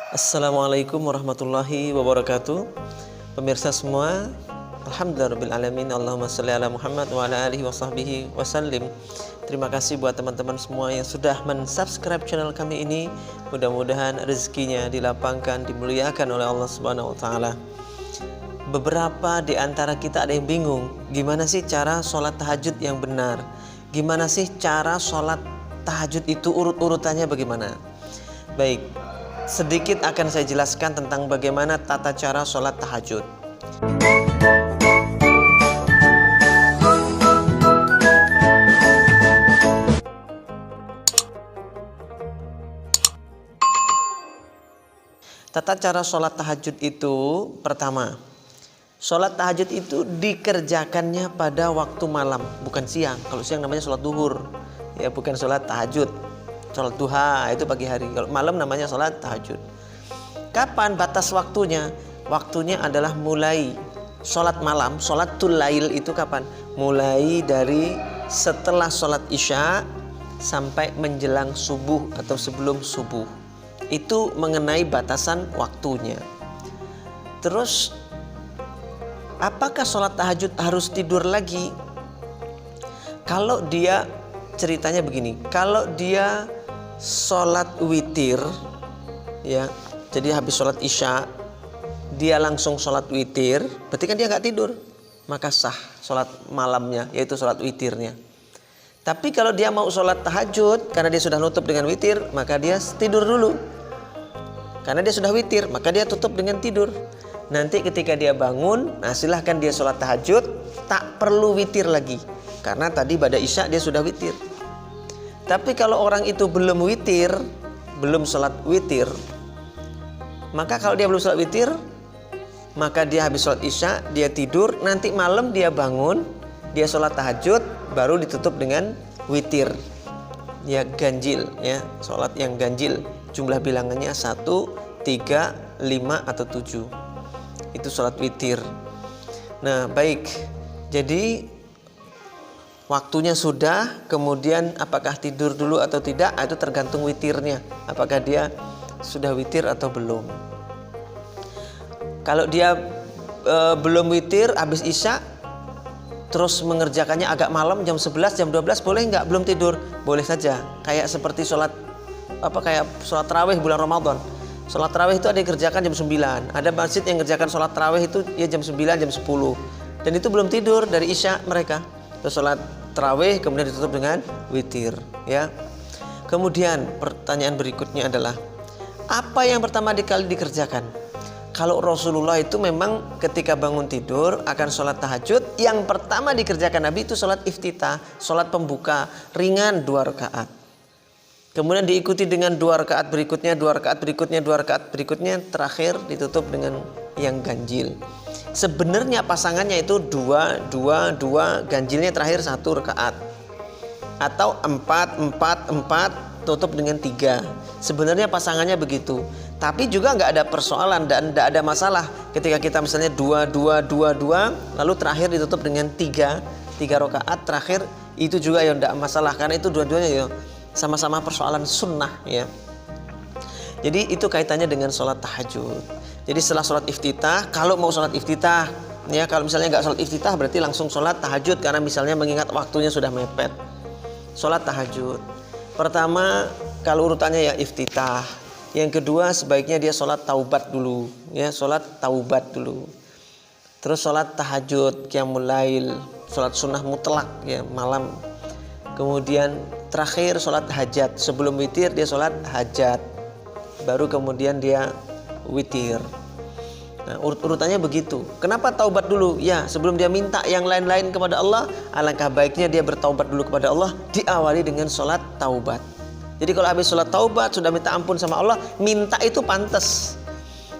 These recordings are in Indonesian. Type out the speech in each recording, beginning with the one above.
Assalamualaikum warahmatullahi wabarakatuh. Pemirsa semua, alhamdulillahirabbil alamin. Allahumma shalli ala Muhammad wa ala alihi washabbihi wasallim. Terima kasih buat teman-teman semua yang sudah mensubscribe channel kami ini. Mudah-mudahan rezekinya dilapangkan, dimuliakan oleh Allah Subhanahu wa taala. Beberapa di antara kita ada yang bingung, gimana sih cara sholat tahajud yang benar? Gimana sih cara sholat tahajud itu urut-urutannya bagaimana? Baik, sedikit akan saya jelaskan tentang bagaimana tata cara sholat tahajud. Tata cara sholat tahajud itu, pertama, sholat tahajud itu dikerjakannya pada waktu malam, bukan siang. Kalau siang namanya sholat duhur, ya bukan sholat tahajud. Sholat duha itu pagi hari, kalau malam namanya sholat tahajud. Kapan batas waktunya? Waktunya adalah mulai sholat malam, sholatul lail itu kapan? Mulai dari setelah sholat isya sampai menjelang subuh atau sebelum subuh. Itu mengenai batasan waktunya. Terus apakah sholat tahajud harus tidur lagi? Kalau dia ceritanya begini, kalau dia sholat witir, ya, jadi habis sholat isya dia langsung sholat witir, berarti kan dia nggak tidur, maka sah sholat malamnya, yaitu sholat witirnya. Tapi kalau dia mau sholat tahajud karena dia sudah nutup dengan witir, maka dia tidur dulu. Karena dia sudah witir, maka dia tutup dengan tidur. Nanti ketika dia bangun, nah silahkan dia sholat tahajud, tak perlu witir lagi, karena tadi pada isya dia sudah witir. Tapi kalau orang itu belum witir, belum sholat witir, maka kalau dia belum sholat witir, maka dia habis sholat isya, dia tidur, nanti malam dia bangun, dia sholat tahajud, baru ditutup dengan witir. Ya ganjil, ya sholat yang ganjil. Jumlah bilangannya 1, 3, 5 atau 7. Itu sholat witir. Nah baik, jadi waktunya sudah, kemudian apakah tidur dulu atau tidak, itu tergantung witirnya. Apakah dia sudah witir atau belum. Kalau dia belum witir, habis isya, terus mengerjakannya agak malam, jam 11, jam 12, boleh nggak? Belum tidur? Boleh saja. Kayak seperti sholat tarawih bulan Ramadan. Sholat tarawih itu ada yang kerjakan jam 9. Ada masjid yang kerjakan sholat tarawih itu ya jam 9, jam 10. Dan itu belum tidur dari isya mereka. Terus sholat tarawih kemudian ditutup dengan witir, ya. Kemudian pertanyaan berikutnya adalah, apa yang pertama kali dikerjakan? Kalau Rasulullah itu memang ketika bangun tidur akan sholat tahajud, yang pertama dikerjakan Nabi itu sholat iftitah, sholat pembuka ringan 2 rakaat. Kemudian diikuti dengan 2 rakaat berikutnya, 2 rakaat berikutnya, 2 rakaat berikutnya, terakhir ditutup dengan yang ganjil. Sebenarnya pasangannya itu 2, 2, 2, ganjilnya terakhir 1 rakaat. Atau 4, 4, 4, tutup dengan 3. Sebenarnya pasangannya begitu. Tapi juga nggak ada persoalan dan nggak ada masalah ketika kita misalnya 2, 2, 2, 2, lalu terakhir ditutup dengan 3 rakaat terakhir, itu juga ya nggak masalah, karena itu dua-duanya ya sama-sama persoalan sunnah, ya. Jadi itu kaitannya dengan sholat tahajud. Jadi setelah sholat iftitah, kalau mau sholat iftitah, ya kalau misalnya nggak sholat iftitah berarti langsung sholat tahajud karena misalnya mengingat waktunya sudah mepet. Sholat tahajud. Pertama kalau urutannya ya iftitah. Yang kedua sebaiknya dia sholat taubat dulu, ya sholat taubat dulu. Terus sholat tahajud, qiyamul lail, sholat sunnah mutlak ya malam. Kemudian terakhir sholat hajat, sebelum witir dia sholat hajat, baru kemudian dia witir. Nah, urutannya begitu. Kenapa taubat dulu? Ya, sebelum dia minta yang lain-lain kepada Allah, alangkah baiknya dia bertaubat dulu kepada Allah, diawali dengan sholat taubat. Jadi kalau habis sholat taubat sudah minta ampun sama Allah, minta itu pantas.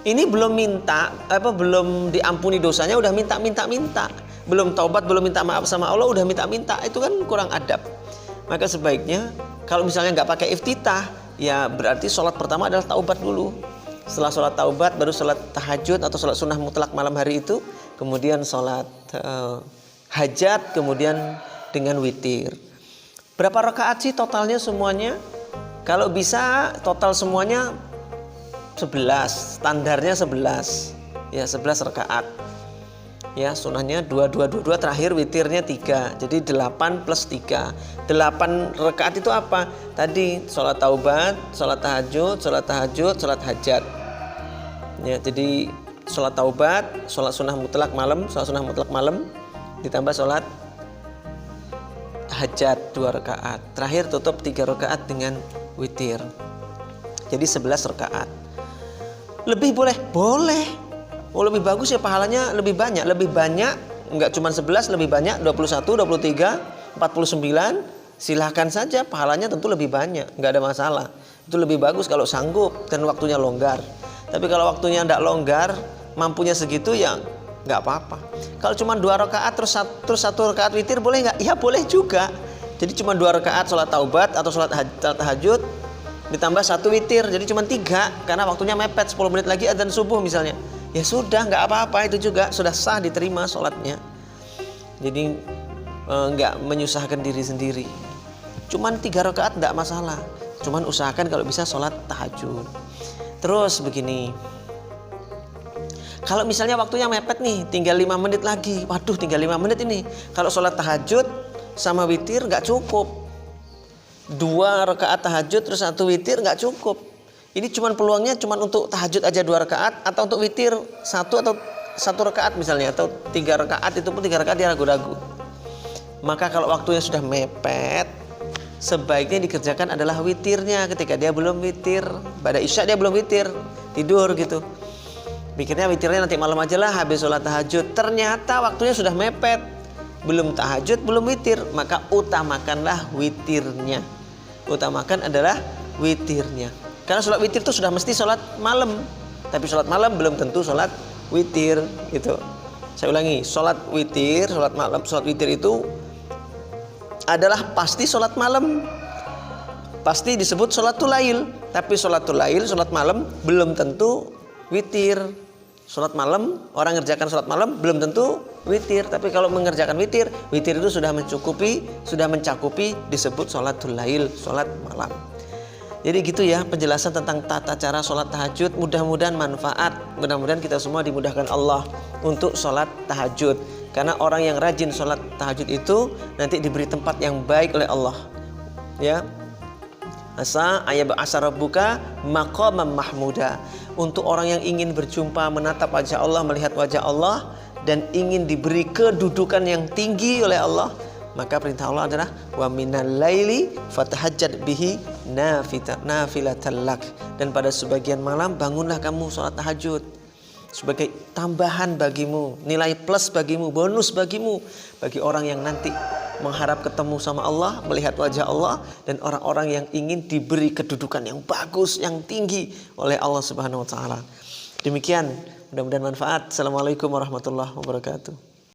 Ini belum minta, belum diampuni dosanya udah minta. Belum taubat, belum minta maaf sama Allah udah minta. Itu kan kurang adab. Maka sebaiknya kalau misalnya nggak pakai iftitah, ya berarti sholat pertama adalah taubat dulu. Setelah sholat taubat baru sholat tahajud atau sholat sunnah mutlak malam hari itu, kemudian sholat hajat, kemudian dengan witir. Berapa rakaat sih totalnya semuanya? Kalau bisa total semuanya 11, standarnya 11. Ya, 11 rakaat. Ya, sunahnya 2 2 2 2, terakhir witirnya 3. Jadi 8 plus 3. 8 rakaat itu apa? Tadi sholat taubat, sholat tahajud, sholat hajat. Ya, jadi sholat taubat, sholat sunnah mutlak malam, ditambah sholat hajat 2 rakaat. Terakhir tutup 3 rakaat dengan witir. Jadi 11 rakaat. Lebih boleh? Boleh. Oh, lebih bagus ya, pahalanya lebih banyak. Lebih banyak, enggak cuma 11, lebih banyak 21, 23, 49. Silahkan saja, pahalanya tentu lebih banyak, enggak ada masalah. Itu lebih bagus kalau sanggup dan waktunya longgar. Tapi kalau waktunya enggak longgar, mampunya segitu ya enggak apa-apa. Kalau cuma 2 rakaat terus 1 rakaat witir boleh enggak? Ya boleh juga. Jadi cuma 2 rakaat sholat taubat atau sholat tahajud ditambah 1 witir, jadi cuma 3 karena waktunya mepet, 10 menit lagi adzan subuh misalnya. Ya sudah, nggak apa-apa, itu juga sudah sah, diterima sholatnya. Jadi nggak menyusahkan diri sendiri. Cuman 3 rakaat nggak masalah. Cuman usahakan kalau bisa sholat tahajud. Terus begini, kalau misalnya waktunya mepet nih, tinggal 5 menit lagi. Waduh, tinggal 5 menit ini. Kalau sholat tahajud sama witir nggak cukup. 2 rakaat tahajud terus 1 witir nggak cukup. Ini cuman peluangnya cuman untuk tahajud aja 2 rakaat atau untuk witir 1 atau 1 rakaat misalnya, atau 3 rakaat, itu pun 3 rakaat dia ragu-ragu. Maka kalau waktunya sudah mepet, sebaiknya dikerjakan adalah witirnya. Ketika dia belum witir, pada isya dia belum witir, tidur gitu. Mikirnya witirnya nanti malam aja lah habis sholat tahajud. Ternyata waktunya sudah mepet, belum tahajud, belum witir, maka utamakanlah witirnya. Utamakan adalah witirnya. Karena sholat witir itu sudah mesti sholat malam. Tapi sholat malam belum tentu sholat witir gitu. Saya ulangi, sholat witir, sholat malam, sholat witir itu adalah pasti sholat malam. Pasti disebut sholatul lail. Tapi sholatul lail, sholat malam belum tentu witir. Sholat malam, orang ngerjakan sholat malam belum tentu witir. Tapi kalau mengerjakan witir, witir itu sudah mencakupi disebut sholatul lail, sholat malam. Jadi gitu ya penjelasan tentang tata cara sholat tahajud. Mudah-mudahan manfaat. Mudah-mudahan kita semua dimudahkan Allah untuk sholat tahajud. Karena orang yang rajin sholat tahajud itu nanti diberi tempat yang baik oleh Allah. Ya, asa ayab'asa rabbuka maqaman mahmuda. Untuk orang yang ingin berjumpa, menatap wajah Allah, melihat wajah Allah, dan ingin diberi kedudukan yang tinggi oleh Allah, maka perintah Allah adalah wa minal laili fatahajjad bihi nafilatan lak. Dan pada sebagian malam bangunlah kamu sholat tahajud sebagai tambahan bagimu, nilai plus bagimu, bonus bagimu, bagi orang yang nanti mengharap ketemu sama Allah, melihat wajah Allah, dan orang-orang yang ingin diberi kedudukan yang bagus, yang tinggi oleh Allah Subhanahu wa taala. Demikian, mudah-mudahan manfaat. Assalamualaikum warahmatullahi wabarakatuh.